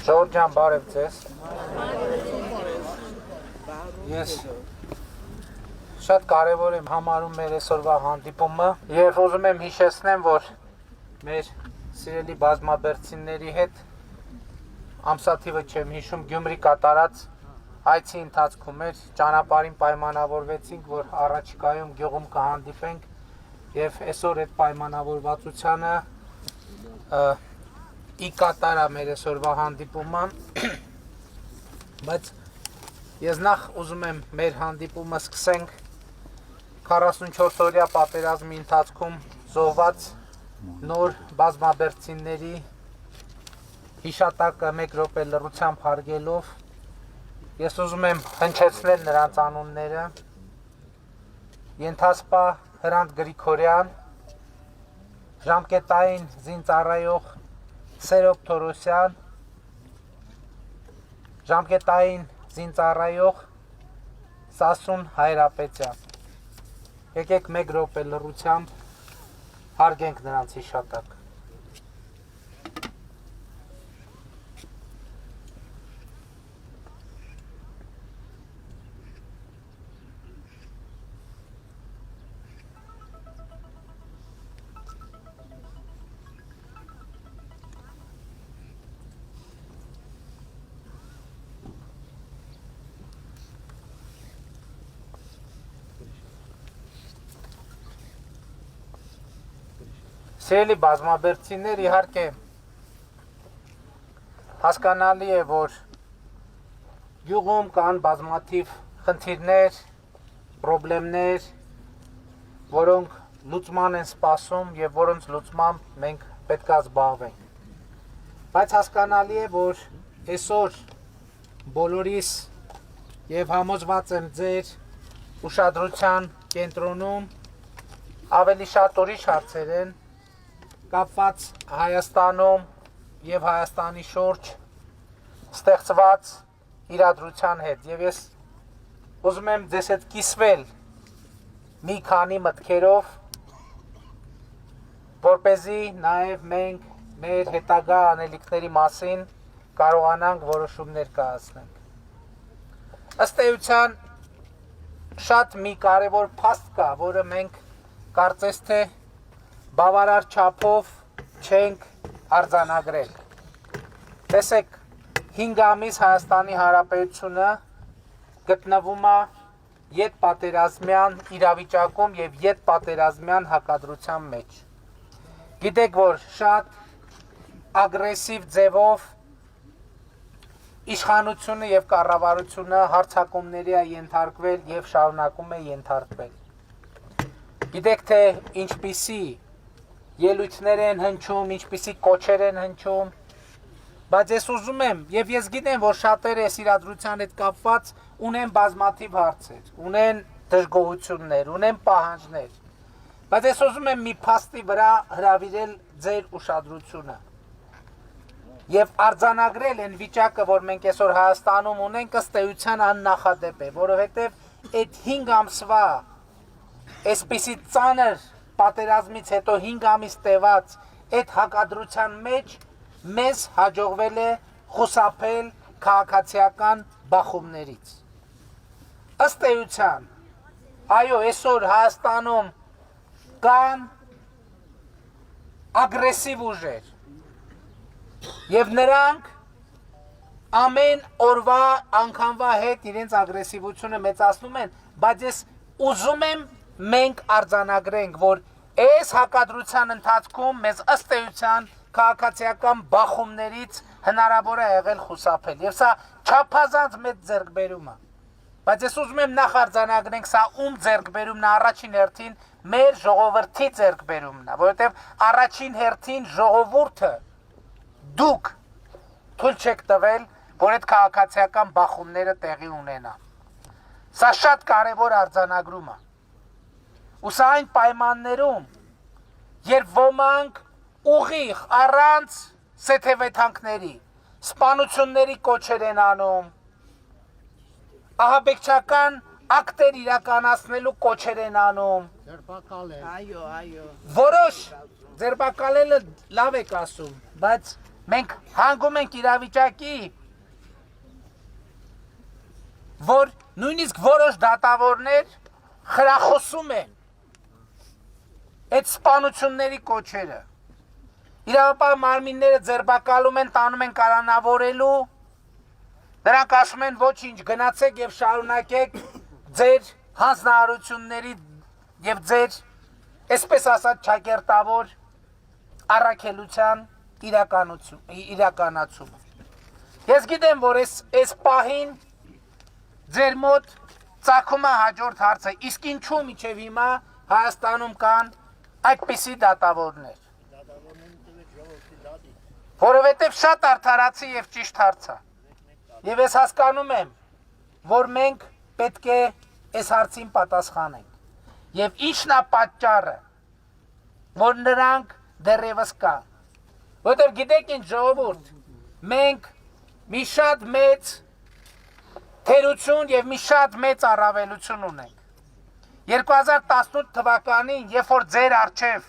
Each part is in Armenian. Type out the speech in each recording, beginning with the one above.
Ժողովուրդ ջան, բարև ձեզ։ Ես շատ կարևոր եմ համարում մեր այսօրվա հանդիպումը եւ ուզում եմ հիշեցնեմ, որ մեր սիրելի բազմաբերդցիների հետ ամսաթիվը չեմ հիշում Գյումրի կատարած այցի ընթացքում էր ճանապարհին պայմանավորվեցինք, որ առաջիկայում գյուղում կհանդիպենք եւ այսօր այդ պայմանավորվածությանը ի կատարա մեր այսօրվա հանդիպումը, բայց ես նախ ուզում եմ մեր հանդիպումը սկսենք 44-օրյա պատերազմի ընթացքում զոհված նոր բազմաբերդցիների հիշատակը 1 րոպե լռությամբ հարգելով ես ուզում եմ հնչեցնել նրանց անունները Ենթասպա Հրանտ Գրիգորյան, ժամկետային զինծառայող Սերոբ Թորոսյան, ժամկետային զինծառայող Սասուն Հայրապետյան։ Եկեք 1 րոպե լռությամբ հարգենք նրանց հիշատակը։ Սիրելի բազմաբերդցիներ, իհարկե հասկանալի է, որ գյուղում կան բազմաթիվ խնդիրներ, խնդիրներ, որոնք լուծման են սպասում եւ որոնց լուծմամբ մենք պետք է զբաղվենք։ Բայց հասկանալի է, որ այսօր բոլորիս եւ համոզված եմ ձեր ուշադրության կենտրոնում ավելի շատ ուրիշ հարցեր են կապված Հայաստանում եւ Հայաստանի շուրջ ստեղծված իրադրության հետ եւ ես ուզում եմ ձեզ հետ կիսվել մի քանի մտքերով որպեսզի նաեւ մենք մեր հետագա անելիքների մասին կարողանանք որոշումներ կայացնենք ըստ էության շատ մի կարևոր փաստ կա որը մենք կարծես թե բավարար չափով չենք արձանագրել։ Տեսեք, 5 ամիս Հայաստանի Հանրապետությունը գտնվում է ետպատերազմյան իրավիճակում եւ ետպատերազմյան հակադրության մեջ։ Գիտեք, որ շատ ագրեսիվ ձևով իշխանությունը եւ կառավարությունը հարձակումների է ենթարկվել եւ շարունակում է ենթարկվել։ Գիտեք, թե ինչպիսի ելույթներ են հնչում, ինչպիսի կոչեր են հնչում, բայց ես ուզում եմ, եւ ես գիտեմ, որ շատերը այս իրադրության հետ կապված ունեն բազմաթիվ հարցեր, ունեն դժգոհություններ, ունեն պահանջներ, բայց ես ուզում եմ մի փաստի վրա հրավիրել ձեր ուշադրությունը եւ արձանագրել այն վիճակը, որ մենք այսօր Հայաստանում ունենք, ըստ էության աննախադեպ է, որովհետեւ այդ 5 ամսվա այսպիսի ծանր պատերազմից հետո 5 ամիս տևած այդ հակադրության մեջ մեզ հաջողվել է խուսափել քաղաքացիական բախումներից։ Ըստ էության, այո, այսօր Հայաստանում կան ագրեսիվ ուժեր եւ նրանք ամեն օրվա անգամվա հետ իրենց ագրեսիվությունը մեծացնում են, բայց ես ուզում եմ մենք արձանագրենք, որ այս հակադրության ընթացքում մեզ ըստ էության քաղաքացիական բախումներից հնարավոր է եղել խուսափել եւ սա չափազանց մեծ ձեռքբերում է բայց ես ուզում եմ նախ արձանագրենք սա ում ձեռքբերումն է առաջին հերթին մեր ժողովրդի ձեռքբերումն է որովհետեւ առաջին հերթին ժողովուրդը դուք թույլ չեք տվել որ այդ քաղաքացիական բախումները տեղի ունենան սա շատ կարեւոր արձանագրում է ու սա այն պայմաններում, երբ ոմանք ուղիղ առանց սեթևեթանքների, սպանությունների կոչեր են անում, ահաբեկչական ակտեր իրականացնելու կոչեր են անում, որոշ ձերբակալելը լավ եք ասում, բայց մենք հանգում ենք իրավիճակի, որ նույնիսկ որոշ դատավորներ խրախուսում են այդ սպանությունների կոչերը, իրավապահ մարմինները ձերբակալում են, տանում են կալանավորելու, նրանք ասում են ոչինչ, գնացեք եւ շարունակեք ձեր հանձնարարությունների եւ ձեր, այսպես ասած, ճակերտավոր առաքելության իրականացումը։ Ես գիտեմ, որ այս պահին ձեր մոտ ծագում է հաջորդ հարցը, իսկ ինչու մինչև հիմա Հայաստանում կան այդպիսի դատավորներ։ Որովհետև շատ արդարացի եւ ճիշտ հարց է։ Եվ ես հասկանում եմ, որ մենք պետք է այս հարցին պատասխանենք։ Եվ ինչն է պատճառը, որ նրանք դեռևս կան։ Որտեղ գիտեք ինչ ժողովուրդ, մենք մի շատ մեծ թերություն եւ մի շատ մեծ առավելություն ունենք։ 2018 թվականին, երբ որ ձեր առջև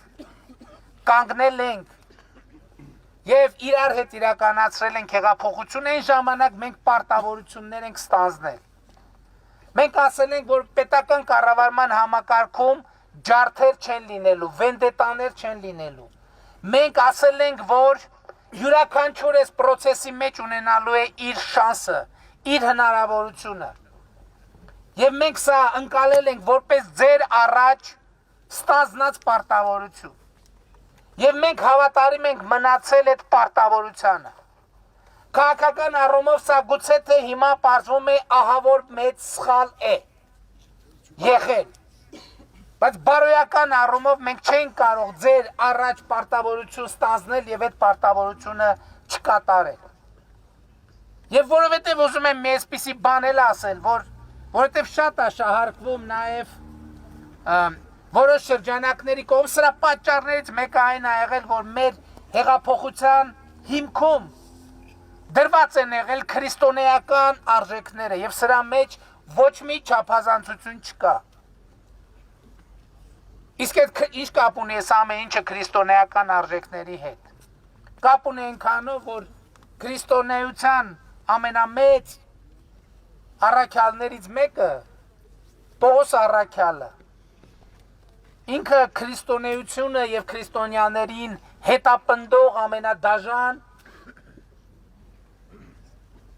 կանգնել ենք եւ իրար հետ իրականացրել ենք հեղափոխություն, այն ժամանակ մենք պարտավորություններ ենք ստանձնել։ Մենք ասել ենք, որ պետական կառավարման համակարգում ջարդեր չեն լինելու, վենդետաներ չեն լինելու։ Մենք ասել ենք, որ յուրաքանչյուր այս process-ի մեջ ունենալու է իր շանսը, իր հնարավորությունը։ Եվ մենք սա ընկալել ենք որպես ձեր առաջ ստանձնած պարտավորություն։ Եվ մենք հավատարիմ ենք մնացել այդ պարտավորությանը։ Քաղաքական առումով սա գուցե թե հիմա պարզվում է ահավոր մեծ սխալ է եղել։ Բայց բարոյական առումով մենք չենք կարող ձեր առաջ պարտավորություն ստանձնել եւ այդ պարտավորությունը չկատարել։ Եվ որովհետեւ ուզում եմ մի այսպիսի բան էլ ասել, որովհետեւ շատ է շահարկվում նաեւ որոշ շրջանակների կողմ, սրա պատճառներից մեկը այն է եղել, որ մեր հեղափոխության հիմքում դրված են եղել քրիստոնեական արժեքները եւ սրա մեջ ոչ մի չափազանցություն չկա։ Իսկ այդ ինչ կապ ունի այս ամեն ինչը քրիստոնեական արժեքների հետ։ Կապ ունի այնքանով, որ քրիստոնեության ամենամեծ առաքյալներից մեկը Պողոս առաքյալը ինքը քրիստոնեությունը եւ քրիստոնյաներին հետապնդող ամենադաժան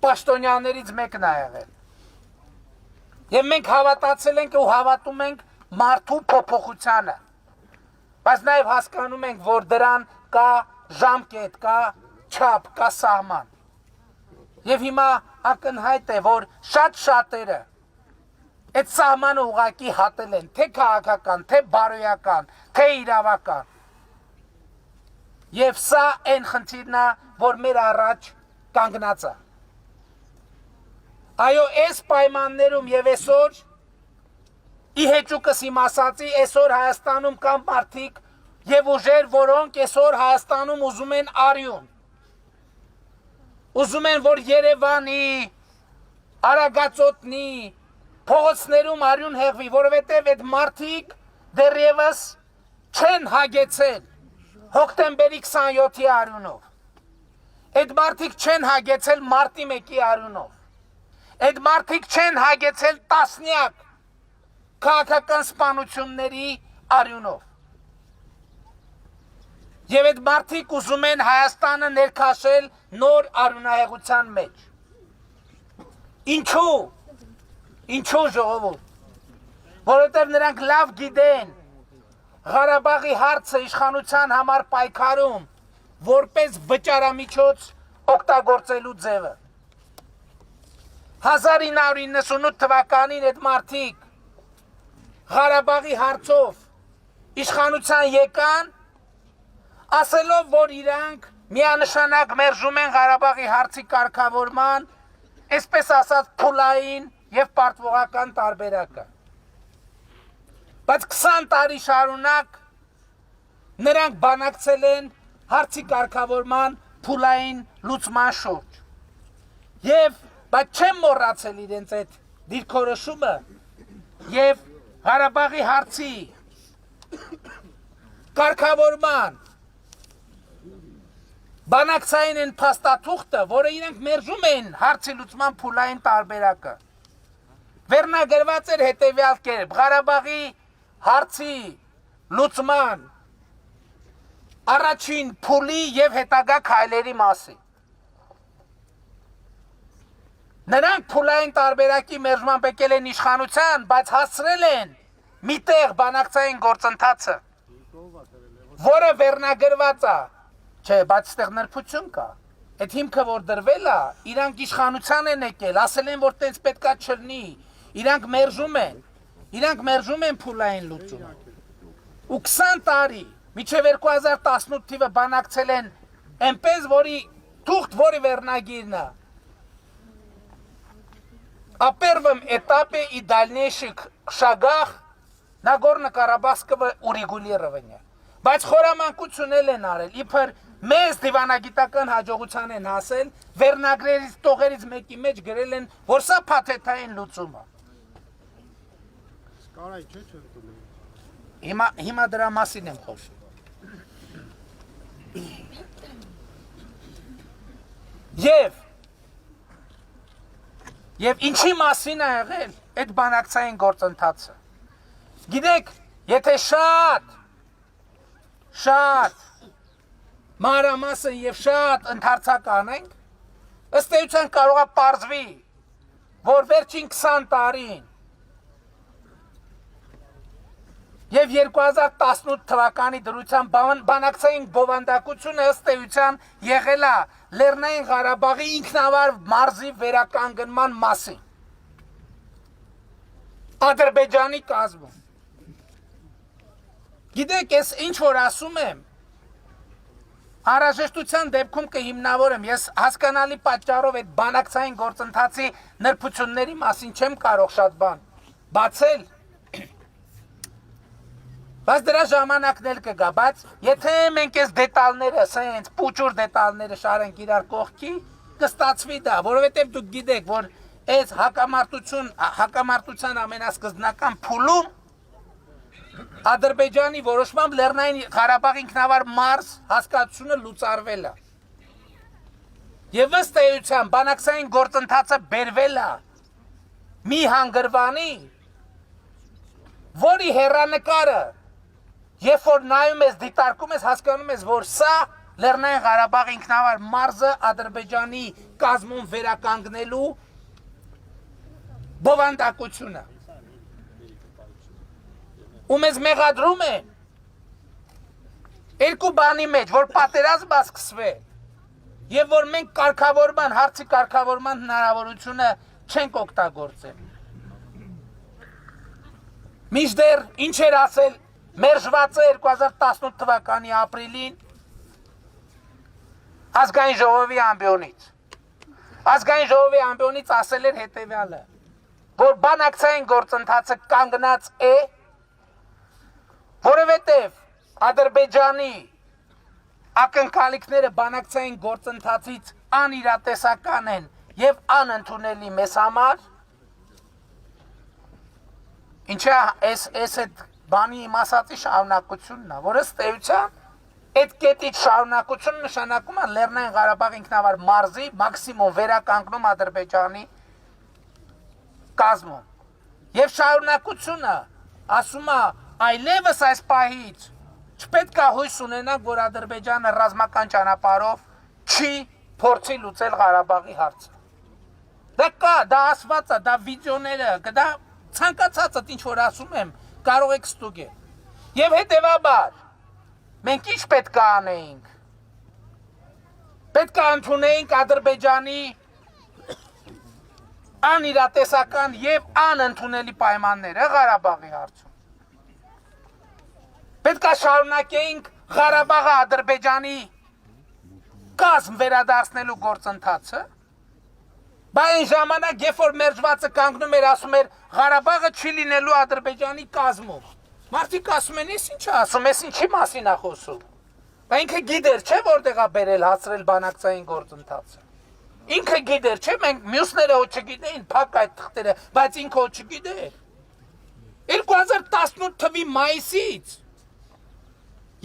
պաշտոնյաներից մեկն է եղել։ Եվ մենք հավատացել ենք ու հավատում ենք մարդու փոփոխությանը։ Բայց նաեւ հասկանում ենք, որ դրան կա ժամկետ, կա չափ, կա սահման։ Եվ հիմա ակնհայտ է, որ շատ-շատերը այդ սահմանը ուղղակի հատել են, թե քաղաքական, թե բարոյական, թե իրավական։ Եվ սա այն խնդիրն է, որ մեր առաջ կանգնած է։ Այո, այս պայմաններում եւ այսօր ի հեճուկս իմ ասածի, այսօր Հայաստանում կան մարդիկ եւ ուժեր, որոնք այսօր Հայաստանում ուզում են արյուն։ Ուզում են, որ Երևանի, Արագածոտնի, փողոցներում արյուն հեղվի, որովհետև այդ մարդիկ դեռևս չեն հագեցել հոկտեմբերի 27-ի արյունով։ Այդ մարդիկ չեն հագեցել մարտի 1-ի արյունով։ Այդ մարդիկ չեն հագեցել տասնյակ քաղաքական սպանությունների արյունով։ Եվ այդ մարդիկ ուզում են Հայաստանը ներքաշել նոր արյունահեղության մեջ։ Ինչու՞։ Ինչու ժողովուրդ, որովհետև նրանք լավ գիտեն Ղարաբաղի հարցը իշխանության համար պայքարում որպես վճարամիջոց օգտագործելու ձևը։ 1998 թվականին այդ մարդիկ Ղարաբաղի հարցով իշխանության եկան, ասելով, որ իրանք միանշանակ մերժում են Ղարաբաղի հարցի կարգավորման, այսպես ասած փուլային եւ պարտվողական տարբերակը։ բայց 20 տարի շարունակ նրանք բանակցել են հարցի կարգավորման փուլային լուծման շուրջ։ Եվ բայց չեմ մոռացել իրենց այդ դիրքորոշումը եւ Ղարաբաղի հարցի կարգավորման բանակցային են փաստաթուղթը, որը իրենք մերժում են հարցի լուծման փուլային տարբերակը։ Վերնագրված էր հետևյալ կերպ. Ղարաբաղի հարցի լուծման առաջին փուլի եւ հետագա քայլերի մասին։ Նրանք փուլային տարբերակի մերժման եկել են իշխանության, բայց հասցրել են միտեղ բանակցային գործընթացը, որը վերնագրված է, չէ, բայց այստեղ նրբություն կա։ Այդ հիմքը որ դրվել է, իրանք իշխանության են եկել, ասել են որ տենց պետքա չլինի, իրանք մերժում են փուլային լուծումը։ Ու 20 տարի, մինչև 2018 թիվը բանակցել են այնպես, որի թուղթ, որի վերնագիրն է о первом этапе и дальнейших шагах Նագորնո-Ղարաբաղского урегулирования։ Բայց խորամանկությունել են արել, իբր մեծ դիվանագիտական հաջողության են հասել, վերնագրերից տողերից մեկի մեջ գրել են, որ սա փաթեթային լուծում է։ Կարայ չէ չընդունել։ Հիմա դրա մասին եմ խոսում։ Եվ ինչի մասին է եղել այդ բանակցային գործընթացը։ Գիտեք, եթե շատ մանրամասն եւ շատ ընդարձակ անենք, ըստ էության կարող է պարզվի, որ վերջին 20 տարին եւ 2018 թվականի դրության բանակցային բովանդակությունը ըստ էության եղել է Լեռնային Ղարաբաղի ինքնավար մարզի վերականգնման մասին։ Ադրբեջանի կազմում։ Գիտեք, ես ինչ որ ասում եմ, Անհրաժեշտության դեպքում կհիմնավորեմ, ես հասկանալի պատճառով այդ բանակցային գործընթացի նրբությունների մասին չեմ կարող շատ բան բացել, բայց դրա ժամանակն էլ կգա, բայց եթե մենք այս դետալները, սենց պուճուր դետալները շարենք իրար կողքի, կստացվի դա, որովհետև դուք գիտեք, որ այս հակամարտության ամենասկզբնական փուլում Ադրբեջանի որոշմամբ Լեռնային Ղարաբաղ ինքնավար մարզ հասկացությունը լուծարվել է։ Եվ ըստ էության բանակցային գործընթացը բերվել է մի հանգրվանի, որի հեռանկարը, երբ որ նայում ես, դիտարկում ես, հասկանում ես, որ սա Լեռնային Ղարաբաղ ինքնավար մարզը Ադրբեջանի կազմում վերականգնելու բովանդակությունը։ Ու մեզ մեղադրում են երկու բանի մեջ, որ պատերազմը սկսվի եւ որ մենք հարցի կարգավորման հնարավորությունը չենք օգտագործել։ Մինչդեռ ինչ էր ասել մերժված է 2018 թվականի ապրիլին Ազգային ժողովի ամբիոնից։ Ազգային ժողովի ամբիոնից ասել էր հետեւյալը, որ բանակցային գործընթացը կանգնած է, որովհետև Ադրբեջանի ակնկալիքները բանակցային գործընթացից անիրատեսական են եւ անընդունելի մեզ համար, ինչա այս այդ բանի իմ ասածի շարունակությունն է, որ ըստ էության այդ կետից շարունակություն նշանակում է Լեռնային Ղարաբաղ ինքնավար մարզի մաքսիմում վերականգնում Ադրբեջանի կազմում։ Եվ շարունակությունը ասում է այլևս այս պահից չպետք է հույս ունենանք, որ Ադրբեջանը ռազմական ճանապարհով չի փորձի լուծել Ղարաբաղի հարցը։ Դա կա, դա ասված է, դա վիդեոները, դա ցանկացածը ինչ որ ասում եմ, կարող եք ստուգել։ Եվ հետևաբար մենք ինչ պետք է անեինք։ Պետք է ընդունեինք Ադրբեջանի անիրատեսական եւ անընդունելի պայմանները Ղարաբաղի հարցում։ Պետք է շարունակեինք Ղարաբաղը Ադրբեջանի կազմ վերադարձնելու գործընթացը, բայց այն ժամանակ, երբ որ մերժվածը կանգնում էր, ասում էր Ղարաբաղը չի լինելու Ադրբեջանի կազմում, Մարդիկ ասում են, «Ես ինչ ասում, ես ինչի մասին ա խոսում»։ Բա ինքը գիտեր, չէ՞ որտեղ ա բերել հասրել բանակցային գործընթացը։ Ինքը գիտեր, չէ՞ մենք մյուսները ոչ չգիտեին, փակ այդ թղթերը, բայց ինքը ոչ չգիտեր։ 2018 թվականի մայիսից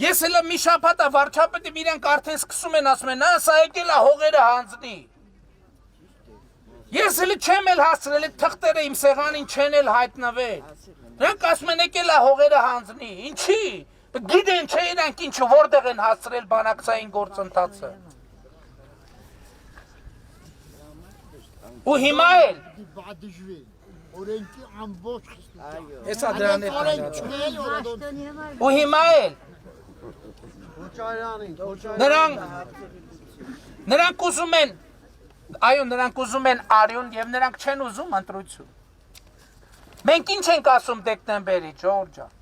ես հələ մի շաբաթ ա վարչապետը իրենք արդեն սկսում են ասում են, սա եկել ա հողերը հանձնի։ Ես հələ չեմ էլ հասցրել այդ թղթերը իմ սեղանին չեն էլ հայտնվել։ Նրանք ասում են եկել ա հողերը հանձնի։ Ինչի՞։ Գիտեն չէ իրանք ինչու որտեղ են հասցրել բանակցային գործընթացը։ Ու հիմա էլ Հեսա դրան է։ Ու հիմա էլ նրանք ուզում են, այո, նրանք ուզում են արյուն եւ նրանք չեն ուզում ընտրություն։ Մենք ինչ ենք ասում դեկտեմբերի, Ջորջ ջան։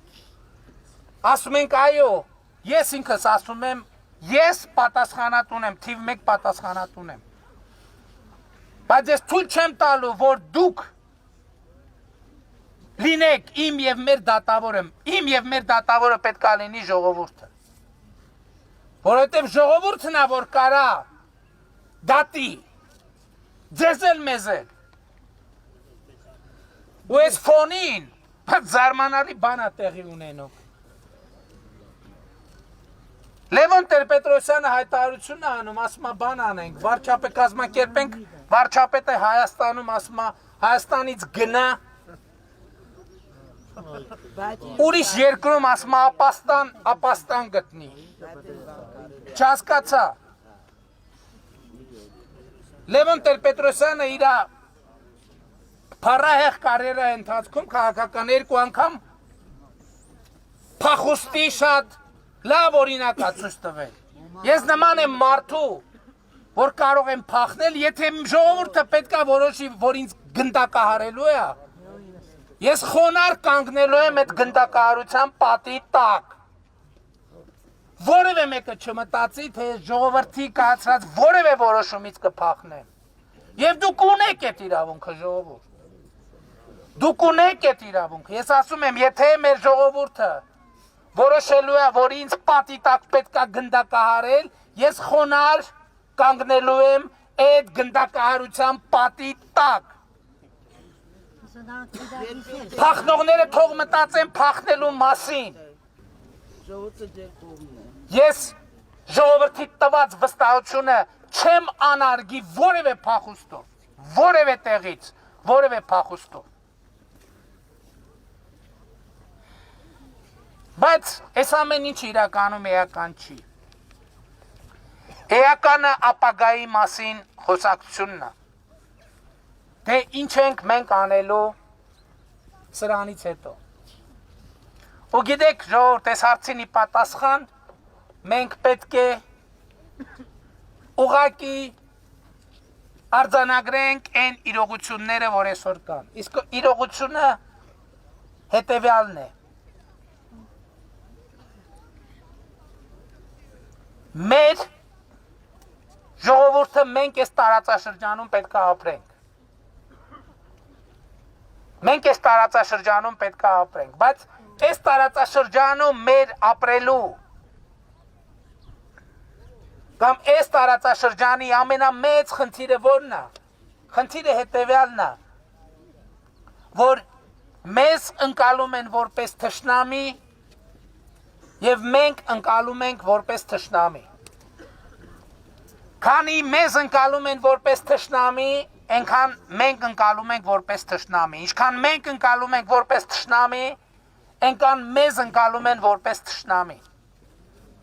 Ասում ենք այո, ես ինքս ասում եմ, ես պատասխանատուն եմ, թիվ 1 պատասխանատուն եմ։ Բայց ես թույլ չեմ տալու, որ դուք լինեք իմ եւ մեր դատավորը, իմ եւ մեր դատավորը պետք է լինի ժողովուրդը։ Որովհետեւ ժողովուրդն է, որ կարա դատի ձեզ էլ մեզ էլ։ Ու այս ֆոնին բայց զարմանալի բան է տեղի ունենում։ Լևոն Տեր-Պետրոսյանը հայտարարություն է անում, ասում է բան անենք, վարչապետ կազմակերպենք, վարչապետը Հայաստանում ասում է Հայաստանից գնա, ուրիշ երկրում ասում է ապաստան գտնի։ Չհասկացա։ Լևոն Տեր-Պետրոսյանը իր փառահեղ կարիերայի ընթացքում քաղաքական 2 անգամ փախուստի շատ լավ օրինակ ա ցույց տվել։ Ես նման եմ մարդու, որ կարող եմ փախնել, եթե ժողովուրդը պետքա որոշի, որ ինձ գնդակահարելու է, ես խոնար կանգնելու եմ այդ գնդակահարության պատի տակ։ Որևէ մեկը չմտածի, թե ժողովրդի կայացրած որևէ որոշումից կփախնեմ։ Եվ դուք ունեք այդ իրավունքը, ժողովուրդ։ Դուք ունեք այդ իրավունքը։ Ես ասում եմ, եթե մեր ժողովուրդը որոշելու է, որ ինձ պատի տակ պետքա գնդակահարել, ես խոնար կանգնելու եմ այդ գնդակահարության պատի տակ։ Փախնողները թող մտածեն փախնելու մասին։ Ես ժողովրդի տված վստահությունը չեմ անարգի որևէ փախուստով, որևէ տեղից, որևէ փախուստով։ Բայց այս ամեն ինչ իրականում էական չի։ Էականը ապագայի մասին խոսակցությունն է։ Թե ինչ ենք մենք անելու սրանից հետո։ Ու գիտեք, ժողովուրդ, այս հարցին ի պատասխան մենք պետք է ուղղակի արձանագրենք այն իրողությունները, որ այսօր կան։ Իսկ իրողությունը հետևյալն է։ Մեր ժողովուրդը մենք այս տարածաշրջանում պետք է ապրենք։ Մենք այս տարածաշրջանում պետք է ապրենք, բայց այս տարածաշրջանում մեր ապրելու կամ այս տարածաշրջանի ամենամեծ խնդիրը որն է։ Խնդիրը հետևյալն է, որ մեզ ընկալում են որպես թշնամի եւ մենք ընկալում ենք որպես թշնամի։ Քանի մեզ ընկալում են որպես թշնամի, այնքան մենք ընկալում ենք որպես թշնամի։ Ինչքան մենք ընկալում ենք որպես թշնամի, այնքան մեզ ընկալում են որպես թշնամի։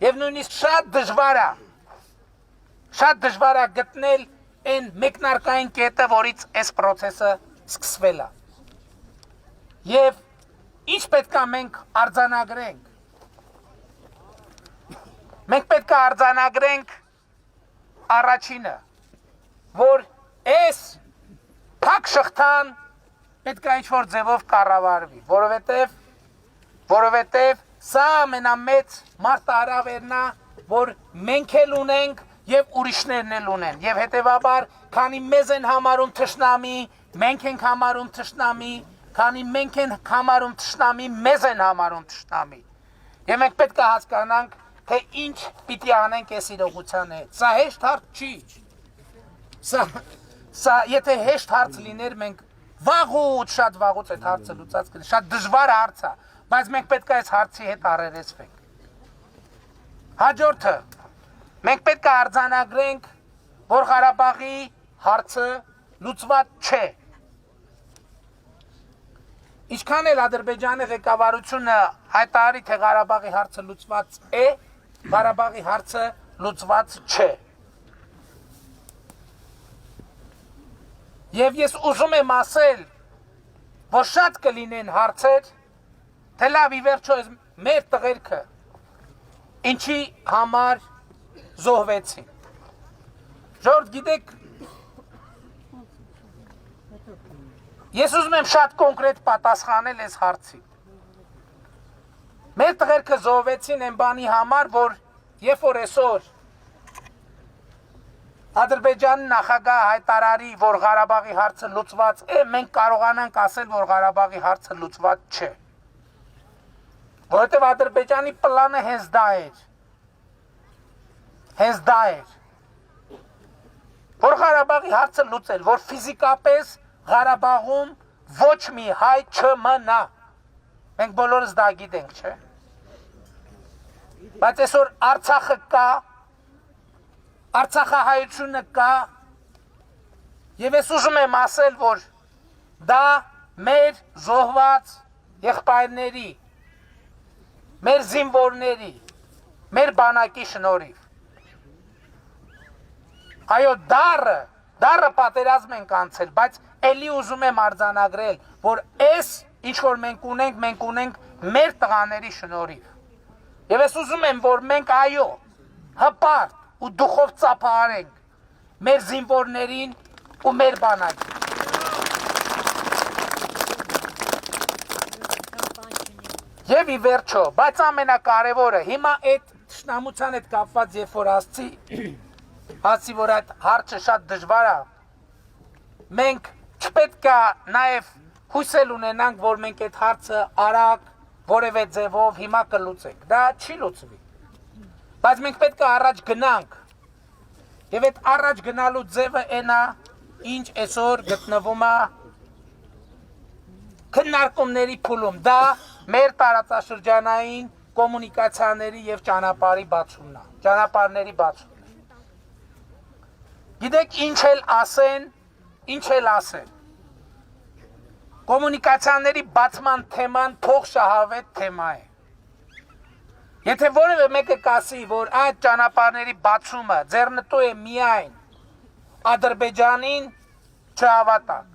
Եվ նույնիսկ շատ դժվար է գտնել այն մեկնարկային կետը, որից այս process-ը սկսվել է։ Եվ ինչ պետք է մենք արձանագրենք։ Մենք պետք է արձանագրենք առաջինը, որ այս փակ շղթան պետք է ինչ-որ ձևով կառավարվի, որովհետև սա ամենամեծ մարտահրավերն է, որ մենք էլ ունենք եւ ուրիշներն էլ ունեն, եւ հետեւաբար, քանի մեզ են համարում թշնամի, մենք ենք համարում թշնամի, քանի մենք են համարում թշնամի, մեզ են համարում թշնամի։ Եվ մենք պետք է հասկանանք, թե ինչ պիտի անենք այս իրողության հետ։ Սա հեշտ հարց չի։ Սա եթե հեշտ հարց լիներ, մենք շատ վաղուց այդ հարցը լուծած կլինի, շատ դժվար հարց է, բայց մենք պետք է այս հարցի հետ առերեսվենք։ Հաջորդը, մենք պետք է արձանագրենք, որ Ղարաբաղի հարցը լուծված չէ։ Ինչքան էլ Ադրբեջանի ղեկավարությունը հայտարարի, թե Ղարաբաղի հարցը լուծված է, Ղարաբաղի հարցը լուծված չէ։ Եվ ես ուզում եմ ասել, որ շատ կլինեն հարցեր, թե լավ ի վերջո մեր տղերքը ինչի համար զոհվեցին։ Ժողովուրդ, գիտեք, ես ուզում եմ շատ կոնկրետ պատասխանել այս հարցին։ Մեր տղերքը զոհվեցին այն բանի համար, որ երբ որ այսօր Ադրբեջանի նախագահ հայտարարի, որ Ղարաբաղի հարցը լուծված է, մենք կարողանանք ասել, որ Ղարաբաղի հարցը լուծված չէ։ Որովհետև Ադրբեջանի պլանը հենց դա էր։ Հենց դա էր։ Որ Ղարաբաղի հարցը լուծել, որ ֆիզիկապես Ղարաբաղում ոչ մի հայ չմնա։ Մենք բոլորս դա գիտենք, չէ՞։ Բայց այսօր Արցախը կա, Արցախահայությունը կա, եւ ես ուզում եմ ասել, որ դա մեր զոհված եղբայրների, մեր զինվորների, մեր բանակի շնորհիվ։ Այո, դառը պատերազմ ենք անցել, բայց ելի ուզում եմ արձանագրել, որ այս ինչ որ մենք ունենք մեր տղաների շնորհիվ։ Եվ ես ուզում եմ, որ մենք այո, հպարտ ու դուխով ծափահարենք մեր զինվորներին ու մեր բանակին։ Եվ ի վերջո, բայց ամենակարևորը, հիմա այդ թշնամության հետ կապված, երբ որ ասի, որ այդ հարցը շատ դժվար է, մենք չպետք է նաև հույսել ունենանք, որ մենք այդ հարցը արագ որևէ ձևով հիմա կլուծենք։ Դա չի լուծվի։ Բայց մենք պետք է առաջ գնանք։ Եվ այդ առաջ գնալու ձևը այն է, ինչ այսօր գտնվում է քննարկումների փուլում։ Դա մեր տարածաշրջանային կոմունիկացիաների եւ ճանապարհի բացումն է, ճանապարհների բացումն է։ Գիտեք, ինչ էլ ասեն։ Կոմունիկացիաների բացման թեման փոխշահավետ թեմա է։ Եթե որևէ մեկը կասի, որ այդ ճանապարհների բացումը ձեռնտու է միայն Ադրբեջանին, չհավատանք։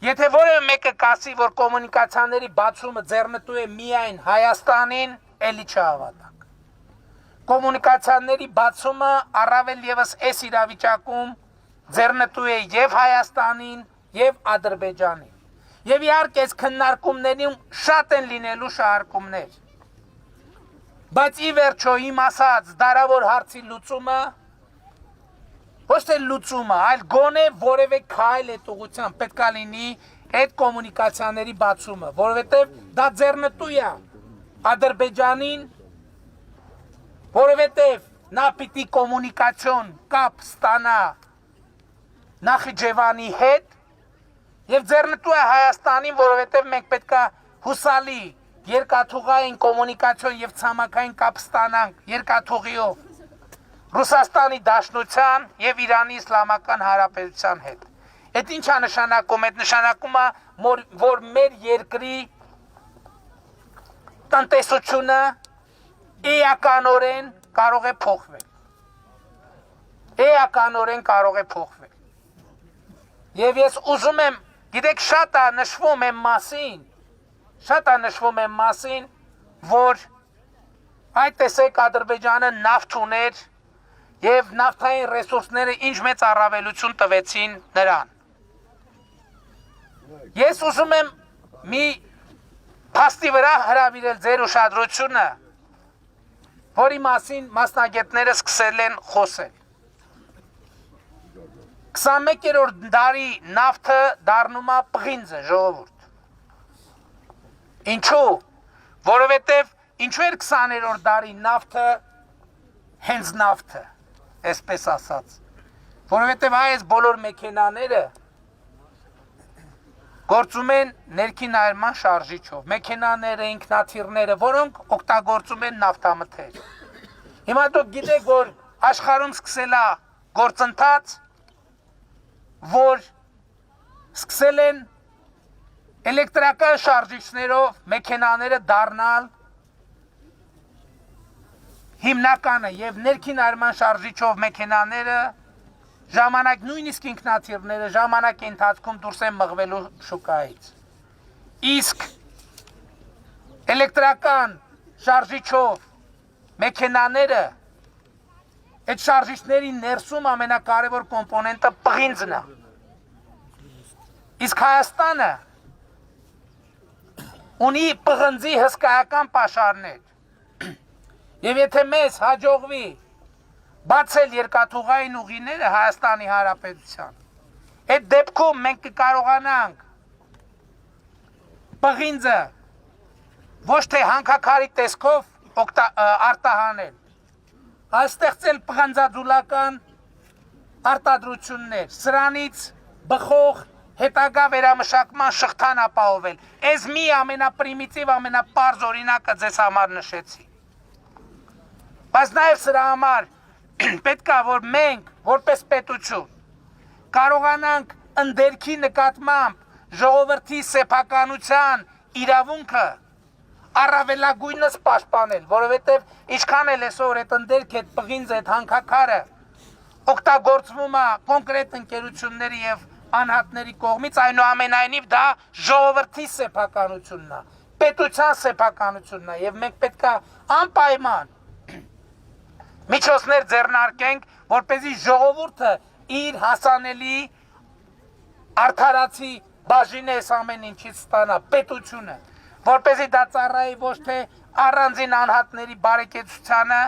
Եթե որևէ մեկը կասի, որ կոմունիկացիաների բացումը ձեռնտու է միայն Հայաստանին, էլի չհավատանք։ Կոմունիկացիաների բացումը առավել եւս այս իրավիճակում ձեռնտու է եւ Հայաստանին, եւ Ադրբեջանին։ Եվ իհարկե այս քննարկումներում շատ են լինելու շահարկումներ։ Բայց ի վերջո իմ ասած դարավոր հարցի լուծումը, ոչ թե լուծումը, այլ գոնե որևէ քայլ այդ ուղղությամբ պետք է լինի այդ կոմունիկացիաների բացումը, որովհետև դա ձեռնտու է Ադրբեջանին, որովհետև նա պիտի կոմունիկացիոն կապ ստանա Նախիջևանի հետ եւ ձեռնտու է Հայաստանին, որովհետև մենք պետք է հուսալի երկաթուղային կոմունիկացիոն եւ ցամաքային կապ ստանանք երկաթուղիով Ռուսաստանի Դաշնության եւ Իրանի Իսլամական Հանրապետության հետ։ Այդ ի՞նչ է նշանակում։ Այդ նշանակում է, որ մեր երկրի տնտեսությունը էականորեն կարող է փոխվել։ Էականորեն կարող է փոխվել։ Եվ ես ուզում եմ, գիտեք, շատ է նշվում եմ մասին, որ այդ տեսեք Ադրբեջանը նավթ ուներ եւ նավթային ռեսուրսները ինչ մեծ առավելություն տվեցին նրան։ Ես ուզում եմ մի փաստի վրա հրավիրել ձեր ուշադրությունը, որի մասին մասնագետները սկսել են խոսել։ 21-րդ դարի նավթը դառնում է պղինձը, ժողովուրդ։ Ինչու? Որովհետև ինչու էր 20-րդ դարի նավթը հենց նավթը, այսպես ասած։ Որովհետև այս բոլոր մեքենաները գործում են ներքին այրման շարժիչով, մեքենաները, ինքնաթիռները, որոնք օգտագործում են նավթամթեր։ Հիմա դուք գիտեք, որ աշխարհում սկսել է գործընթաց, որ սկսել են էլեկտրական շարժիչներով մեքենաները դառնալ հիմնականը եւ ներքին այրման շարժիչով մեքենաները ժամանակ նույնիսկ ինքնաթիռները ժամանակի ընթացքում դուրս են մղվելու շուկայից։ Իսկ էլեկտրական շարժիչով մեքենաները այդ շարժիչների ներսում ամենակարևոր կոմպոնենտը պղինձն է։ Իսկ Հայաստանը ունի պղնձի հսկայական պաշարներ։ Եվ եթե մեզ հաջողվի բացել երկաթուղային ուղիները Հայաստանի Հանրապետության, այդ դեպքում մենք կկարողանանք պղինձը ոչ թե հանքաքարի տեսքով արտահանել, այլ ստեղծել պղնձաձուլական արտադրություններ, սրանից բխող հետագա վերամշակման շղթան ապահովել։ Այս մի ամենապրիմիտիվ, ամենապարզ օրինակը ձեզ համար նշեցի։ Բայց նաև սրա համար պետք է, որ մենք, որպես պետություն, կարողանանք ընդերքի նկատմամբ ժողովրդի սեփականության իրավունքը առավելագույնս պաշտպանել, որովհետև ինչքան էլ այսօր այդ ընդերքը, այդ պղինձը, այդ հանքաքարը օգտագործվում է կոնկրետ ընկերությունների եւ անհատների կողմից, այնուամենայնիվ դա ժողովրդի սեփականությունն է, պետության սեփականությունն է եւ մենք պետք է անպայման միջոցներ ձեռնարկենք, որպեսզի ժողովուրդը իր հասանելի արդարացի բաժինը այս ամեն ինչից ստանա, պետությունը, որպեսզի դա ծառայի ոչ թե առանձին անհատների բարեկեցությանը,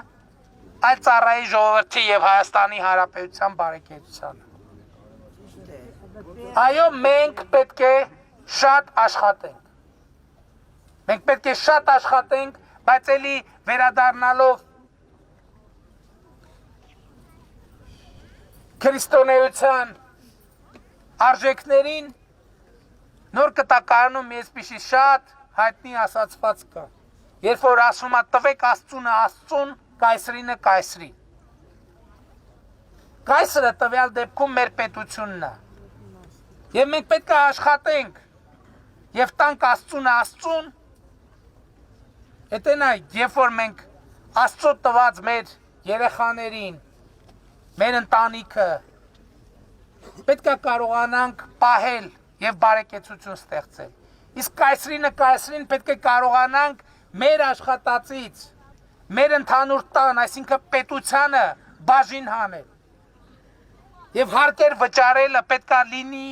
այլ ծառայի ժողովրդի եւ Հայաստանի Հանրապետության բարեկեցությանը։ Այո, մենք պետք է շատ աշխատենք։ Մենք պետք է շատ աշխատենք, բայց էլի վերադառնալով քրիստոնեության արժեքներին նոր կտակարանում այսպիսի շատ հայտնի ասացված կա։ Երբ որ ասում է տվեք Աստծունը Աստծուն, կայսրինը կայսրի։ Կայսրը տվյալ դեպքում մեր պետությունն է։ Եվ մենք պետք է աշխատենք եւ տանք Աստծունը Աստծուն։ Էտենա, երբ որ մենք Աստծո տված մեր երեխաներին, մեր ընտանիքը պետք է կարողանանք պահել եւ բարեկեցություն ստեղծել։ Իսկ կայսրին պետք է կարողանանք մեր աշխատածից, մեր ընդհանուր տան, այսինքն պետությանը բաժին հանել։ Եվ հարկեր վճարելը պետք է լինի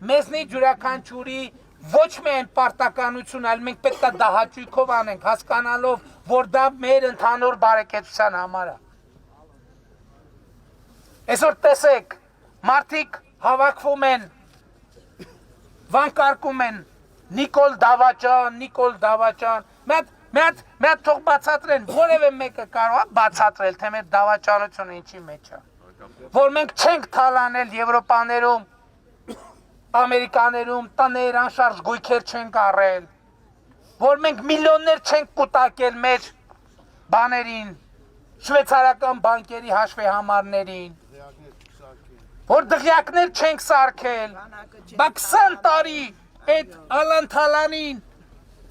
մեզնից յուրաքանչյուրի ոչ միայն պարտականություն, այլ մենք պետք է դա հաճույքով անենք, հասկանալով, որ դա մեր ընդհանուր բարեկեցության համար է։ Այսօր տեսեք, մարդիկ հավաքվում են, վանկարկում են Նիկոլ Դավաճան, մի հատ թող բացատրեն, որևէ մեկը կարող է բացատրել, թե մեր դավաճանությունը ինչի մեջ է, որ մենք չենք թալանել Եվրոպաներում, Ամերիկաներում, տներ, անշարժ գույքեր չենք առել, որ մենք միլիոններ չենք կուտակել մեր բաներին, շվեյցարական բանկերի հաշվեհամարներին, որ դղյակներ չենք սարքել, բա 20 տարի այդ Ալան-Թալանին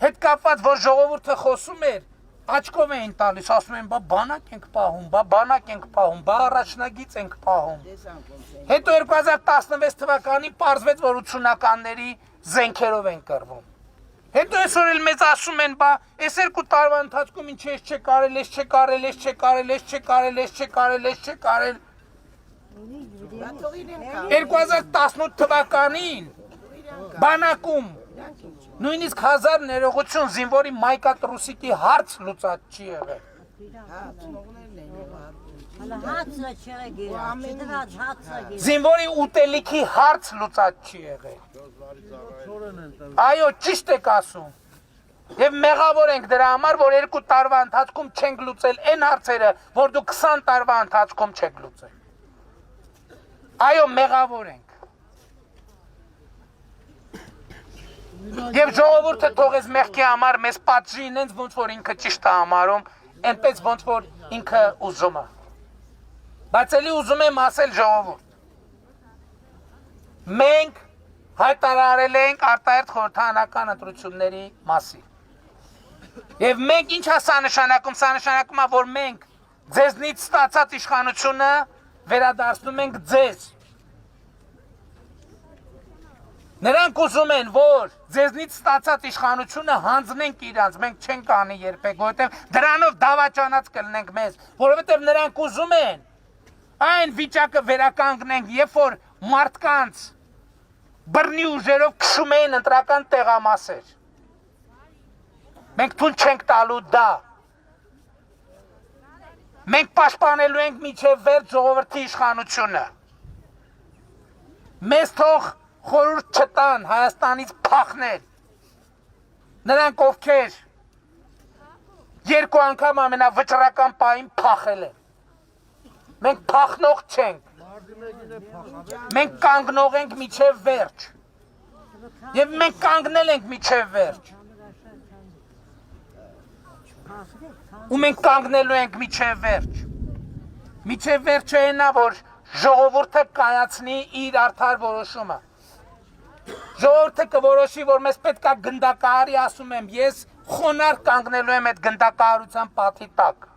հետ կապված, որ ժողովուրդը խոսում էր, աչքով էին տալիս, ասում են, բանակ ենք պահում, առաջնագիծ ենք պահում։ Հետո 2016 թվականին պարզվեց, որ 80-ականների զենքերով են կռվում։ Հետո այսօր էլ մեզ ասում են, այս 2 տարվա ընթացքում ինչ ես չէ կարել։ 2018 թվականին բանակում նույնիսկ 1000 ներողություն զինվորի մայկատրուսիկի հարց լուծած չի եղել։ Զինվորի ուտելիքի հարց լուծած չի եղել։ Այո, ճիշտ եք ասում։ Եվ մեղավոր ենք դրա համար, որ 2 տարվա ընթացքում չենք լուծել այն հարցերը, որ դու 20 տարվա ընթացքում չեք լուծել։ Այո, մեղավոր ենք։ Եվ ժողովուրդը թողեց մեղքի համար մեզ պատժի ինձ ոնց որ ինքը ճիշտ է համարում, այնպես ոնց որ ինքը ուզում է։ Բայց էլի ուզում եմ ասել ժողովուրդ։ Մենք հայտարարել ենք արտահերթ խորհրդարանական ընտրությունների մասին։ Եվ մենք ինչ է սա նշանակում, որ մենք ձեզնից ստացած իշխանությունը վերադարձնում ենք ձեզ։ Նրանք ուզում են, որ ձեզնից ստացած իշխանությունը հանձնենք իրանց, մենք չենք անի երբեք, որովհետև դրանով դավաճանած կլինենք մեզ, որովհետև նրանք ուզում են այն վիճակը վերականգնենք, երբ որ մարդկանց բռնի ուժերով քշում էին ընտրական տեղամասեր։ Մենք թույլ չենք տալու դա։ Մենք պաշտպանելու ենք մինչև վերջ ժողովրդի իշխանությունը։ Մեզ թող խորհուրդ չտան Հայաստանից փախնել։ Նրանք ովքեր 2 անգամ ամենավճռական պահին փախել են։ Մենք փախնող չենք։ Մենք կանգնող ենք մինչև վերջ։ Եվ մենք կանգնել ենք մինչև վերջ։ Ու մենք կանգնելու ենք մինչև վերջ։ Մինչև վերջը այնա, որ ժողովուրդը կայացնի իր արդար որոշումը։ Ժողովուրդը կորոշի, որ մեզ պետք է գնդակահարի, ասում եմ, ես խոնարհ կանգնելու եմ այդ գնդակահարության պատի տակ։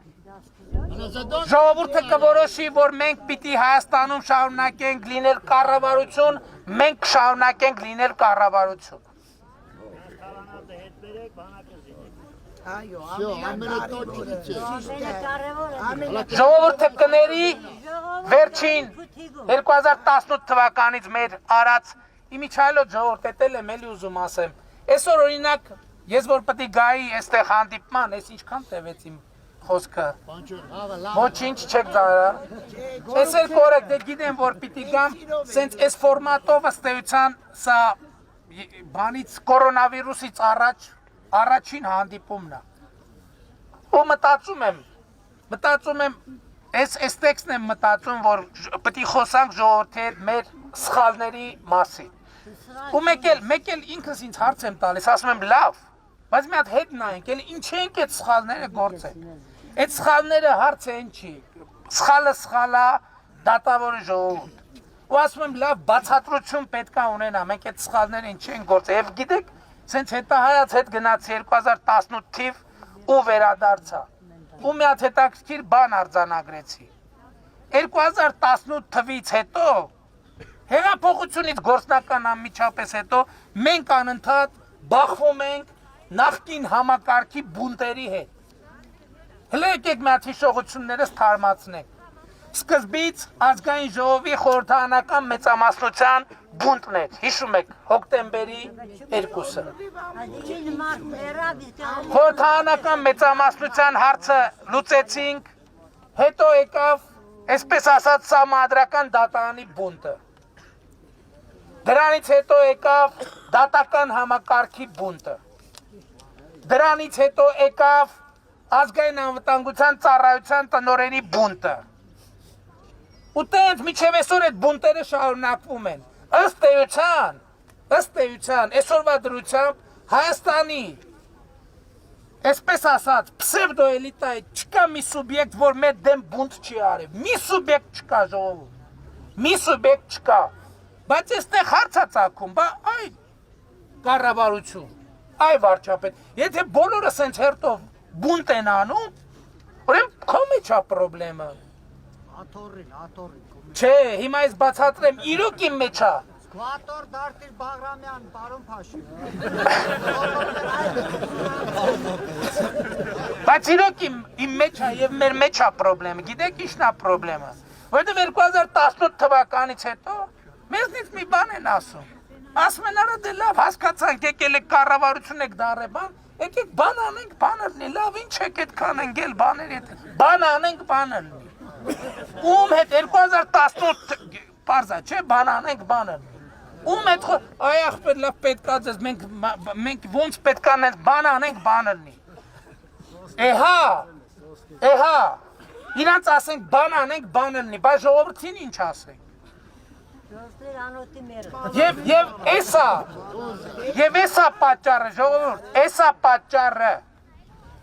Ժողովուրդը կորոշի, որ մենք պիտի Հայաստանում շարունակենք լինել կառավարություն, մենք կշարունակենք լինել կառավարություն։ Ժողովուրդը կների վերջին 2018 թվականից մեր արած իմիջայլոց ժողովուրդ էտել եմ էլի ուզում ասեմ։ Այսօր օրինակ ես որ պետք է գայի այստեղ հանդիպման, այս ինչքան տևեց իմ խոսքը։ Ոչինչ չեք դարա։ Այս էլ կորեկտ է, գիտեմ որ պիտի գամ, սենց այս ֆորմատով ըստ էության սա բանից կորոնավիրուսից առաջին հանդիպումն է։ Ու մտածում եմ, այս տեքստն եմ մտածում, որ պետք է խոսանք ժողովրդի հետ մեր սխալների մասին։ Ու մեկ էլ ինքս ինձ հարց եմ տալիս, ասում եմ լավ, բայց մի հատ հետ նայենք, էլ ինչ ենք այդ սխալները գործել։ Այդ սխալները հարցը են չի։ Սխալը դատավորի ժողովուրդ։ Ու ասում եմ լավ, բացատրություն պետք է ունենա, մենք այդ սխալները ինչ են գործել։ Եվ գիտեք, սենց հետահայաց հետ գնացի 2018 թիվ ու վերադարձա։ Ու մի հատ հետաքրքիր բան արձանագրեցի։ 2018 թվից հետո հեղափոխությունից գործնական անմիջապես հետո մենք անընդհատ բախվում ենք նախկին համակարգի բունտերի հետ։ Հələ եկեք մի հատ հիշողություններս թարմացնենք։ Սկզբից ազգային ժողովի խորհրդարանական մեծամասնության բունտն էր, հիշում եք, հոկտեմբերի 2-ը։ Խորհրդարանական մեծամասնության հարցը լուծեցինք, հետո եկավ, այսպես ասած, սահմանադրական դատարանի բունտը։ Դրանից հետո եկավ դատական համակարգի բունտը։ Դրանից հետո եկավ ազգային անվտանգության ծառայության տնօրենի բունտը։ Ու տենց միջև այսօր այդ բունտերը շարունակվում են։ Ըստ էության, այսօրվա դրությամբ Հայաստանի, այսպես ասած, պսևդոէլիտայի չկա մի սուբյեկտ, որ մեր դեմ բունտ չի արել։ Մի սուբյեկտ չկա ժողովուրդ։ Մի սուբյեկտ չկա։ Բայց այստեղ հարց է ծագում, բա այ կառավարություն, այ վարչապետ, եթե բոլորը սենց հերթով բունտ են անում, ուրեմն քո մեջ է պրոբլեմը։ Աթոռին։ Չէ, հիմա ես բացատրեմ, իրոք իմ մեջ է։ Աթոռ Դարտիր Բաղրամյան, պարոն Փաշին։ Բայց իրոք իմ մեջ է եւ մեր մեջ է պրոբլեմը։ Գիտեք ինչն է պրոբլեմը։ Որովհետեւ 2018 թվականից հետո մեզնից մի բան են ասում։ Ասում են արա դե լավ, հասկացանք, եկել եք կառավարություն եք դարե բան, եկեք բան անենք, բանը լինի, լավ ինչ եք այդքան ընկել բաներ հետ։ Բան անենք, բանը լինի։ Ում հետ 2018 պարզա, չէ, բան անենք, բանը լինի։ Ում այդ այ ախպեր լավ պետք է ձեզ մենք ոնց պետք է անենք բան անենք բան լինի։ Էհա իրանց ասենք բան անենք բան լինի, բայց ժողովրդին ինչ ասենք։ Եվ էսա պատճառը ժողովուրդ, էսա պատճառը։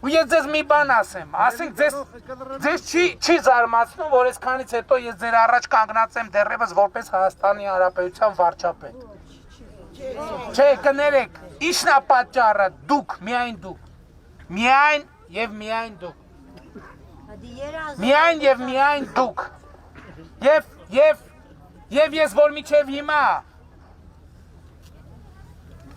Ու ես ձեզ մի բան ասեմ, ասենք ձեզ չի զարմացնում, որ այսքանից հետո ես ձեր առաջ կանգնած եմ դեռևս որպես Հայաստանի Հանրապետության վարչապետ։ Չէ, կներեք, ի՞նչն է պատճառը, դուք, միայն դուք։ Միայն եւ միայն դուք։ Միայն եւ միայն դուք։ Եվ ես որ միջև հիմա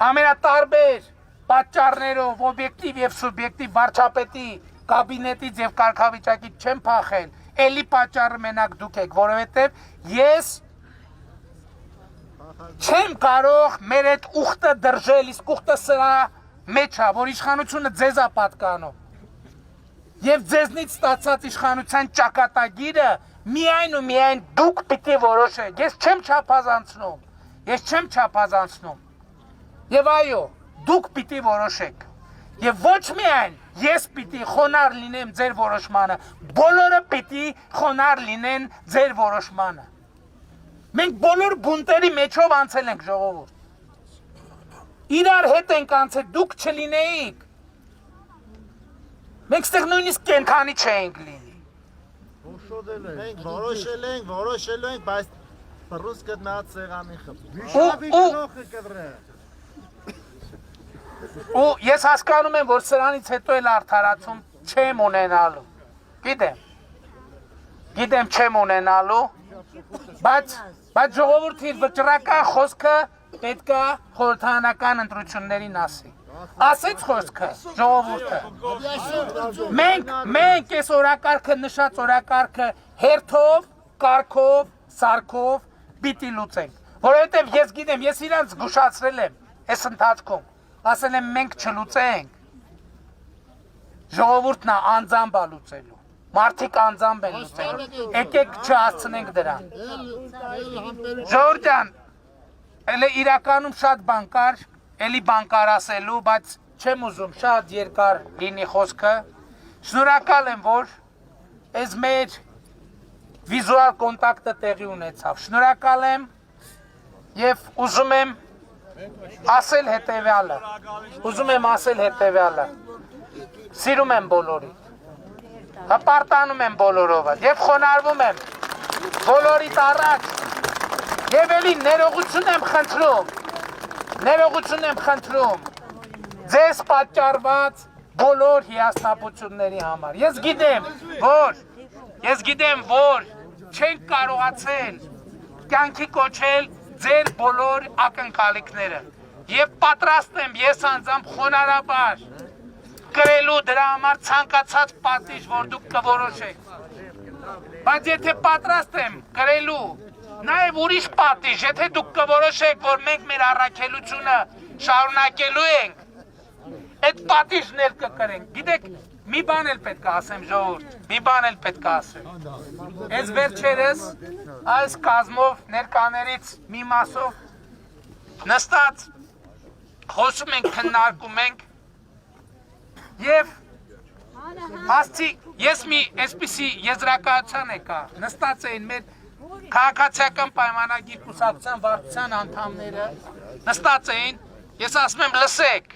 ամենատարբեր պատճառներով օբյեկտիվ եւ սուբյեկտիվ վարչապետի կաբինետից եւ կարգավիճակից չեմ փախել, էլի պատճառը մենակ դուք եք, որովհետեւ ես չեմ կարող մեր այդ ուխտը դրժել, իսկ ուխտը սրա մեջ է, որ իշխանությունը ձեզ է պատկանում։ Եվ ձեզնից ստացած իշխանության ճակատագիրը միայն ու միայն դուք պիտի որոշեք։ Ես չեմ չափազանցնում։ Եվ այո, դուք պիտի որոշեք։ Եվ ոչ միայն ես պիտի խոնարհ լինեմ ձեր որոշմանը, բոլորը պիտի խոնարհ լինեն ձեր որոշմանը։ Մենք բոլոր բունտերի մեջով անցել ենք ժողովուրդ։ Իրար հետ ենք անցել, դուք չլինեիք։ Մենք ստեղ նույնիսկ կենթանի չէինք լինի։ Մենք որոշել ենք, բայց ռուս գտնած սեղանի խփ։ Ու ես հասկանում եմ, որ սրանից հետո էլ արդարացում չեմ ունենալու։ Գիտեմ չեմ ունենալու, բայց ժողովուրդ իր վճռական խոսքը պետք է խորհրդարանական ընտրություններին ասի։ Ասեց խոսքը ժողովուրդը։ Մենք այս օրակարգը նշած օրակարգը հերթով, կարգով, սարքով պիտի լուծենք։ Որովհետև ես գիտեմ, ես իրանց զգուշացրել եմ այս ընթացքում։ Ասել եմ մենք չլուծենք։ Ժողովուրդն է անձամբ է լուծելու։ Մարդիկ անձամբ են լուծելու։ Եկեք չհասցնենք դրան։ Ժողովուրդ ջան, էլի իրականում շատ բան կար, էլի բան կար ասելու, բայց չեմ ուզում շատ երկար լինի խոսքը։ Շնորհակալ եմ, որ այս մեր վիզուալ կոնտակտը տեղի ունեցավ։ Շնորհակալ եմ եւ ուզում եմ ասել հետեւյալը։ Սիրում եմ բոլորիդ։ Հպարտանում եմ բոլորովը եւ խոնարհվում եմ բոլորիդ առաջ։ Եվ էլի ներողություն եմ խնդրում ձեզ պատճառված բոլոր հիասթափությունների համար։ Ես գիտեմ, որ չենք կարողացել կյանքի կոչել ձեր բոլոր ակնկալիքները եւ պատրաստ եմ ես անձամբ խոնարհաբար կրելու դրա համար ցանկացած պատիժ, որ դուք կորոշեք։ Բայց եթե պատրաստ եմ կրելու նաև ուրիշ պատիժ, եթե դուք կորոշեք, որ մենք մեր առաքելությունը շարունակելու ենք, այդ պատիժն էլ կկրենք։ Գիտեք, մի բան էլ պետք է ասեմ ժողովուրդ, Այս վերջերս այս կազմով ներկաներից մի մասով նստած խոսում ենք, քննարկում ենք եւ ասցի ես մի այսպիսի եզրակացության եկա, նստած էին մեր քաղաքացիական պայմանագիր կուսակցության վարչության անդամները, նստած էին, ես ասում եմ լսեք,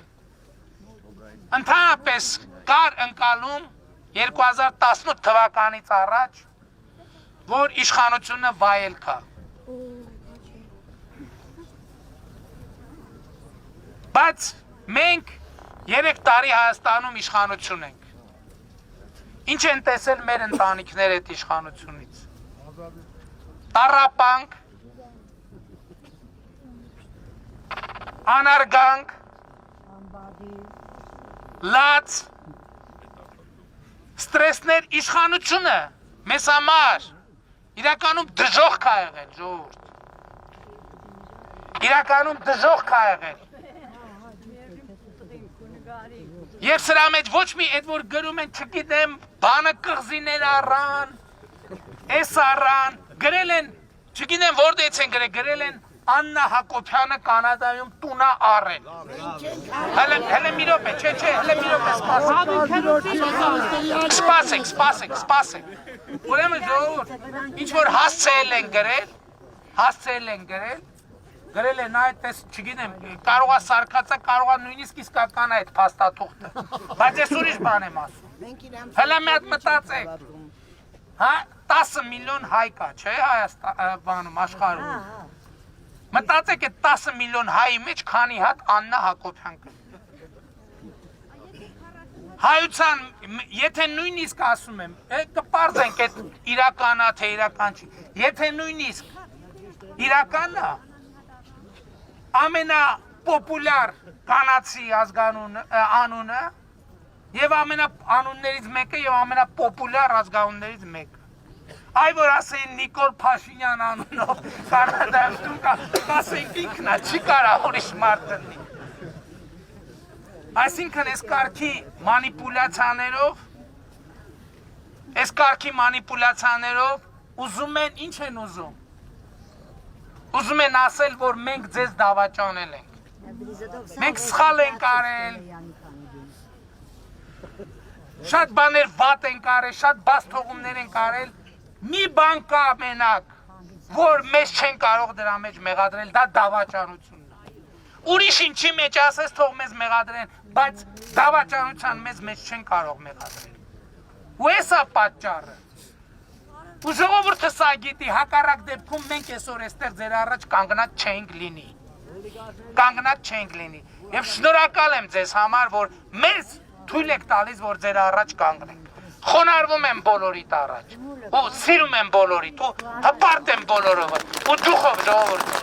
ընդհանրապես կար ընկալում 2018 թվականից առաջ, որ իշխանությունը վայելք է։ Բայց մենք 3 տարի Հայաստանում իշխանություն ենք։ Ինչ են տեսել մեր ընտանիքները այդ իշխանությունից։ Տառապանք, անարգանք, լաց, ստրեսներ, իշխանությունը մեզ համար իրականում դժոխք է եղել, ժողովուրդ։ Իրականում դժոխք է եղել։ Եվ սրա մեջ ոչ մի այդ որ գրում են, չգիտեմ, բանը կղզիներ առան, էս առան, գրել են, չգիտեմ որտեղից են գրել են Աննա Հակոբյանը Կանադայում տուն է առել։ Հələ մի րոպե, չէ, հələ մի րոպե սպասեք։ Ուրեմն ժողովուրդ, ինչ որ հասցեել են գրել են այդպես, չգիտեմ, կարողա սարկածը, կարողա նույնիսկ իսկական այդ փաստաթուղթը։ Բայց ես ուրիշ բան եմ ասում։ Հələ մի հատ մտածեք։ Հա 10 միլիոն հայ կա, չէ, Հայաստանում, աշխարհում։ Մտածեք այդ 10 միլիոն հայի մեջ քանի հատ Աննա Հակոբյան կա։ Հայության, եթե նույնիսկ ասում եմ, կպարզենք այդ իրականա թե իրական չի, եթե նույնիսկ իրանա ամենապոպուլյար կանացի անունը եւ ամենաանուններից մեկը եւ ամենապոպուլյար ազգանուններից մեկը։ Այ որ ասեին Նիկոլ Փաշինյան անունով Կանադայում տուն կա, ասենք ինքն է, չի կարա ուրիշ մարդ դնի։ Այսինքն այս կարգի մանիպուլյացիաներով ուզում են, ինչ են ուզում։ Ուզում են ասել, որ մենք ձեզ դավաճանել ենք։ Մենք սխալ ենք արել։ Շատ բաներ վատ ենք արել, շատ բաց թողումներ ենք արել։ Մի բան կա մենակ, որ մեզ չեն կարող դրա մեջ մեղադրել, դա դավաճանությունն է։ Ուրիշ ինչի մեջ ասես թող մեզ մեղադրեն, բայց դավաճանության մեզ չեն կարող մեղադրել։ Ու էսա պատճառը։ Ու ժողովուրդը սա գիտի, հակառակ դեպքում մենք այսօր այստեղ ձեր առաջ կանգնած չենք լինի։ Եվ շնորհակալ եմ ձեզ համար, որ մեզ թույլ եք տալիս, որ ձեր առաջ կանգնենք։ Խոնարհվում եմ բոլորիդ առաջ։ Ու սիրում եմ բոլորիդ, ու հպարտ եմ բոլորովը, ու դուխով ժողովուրդը։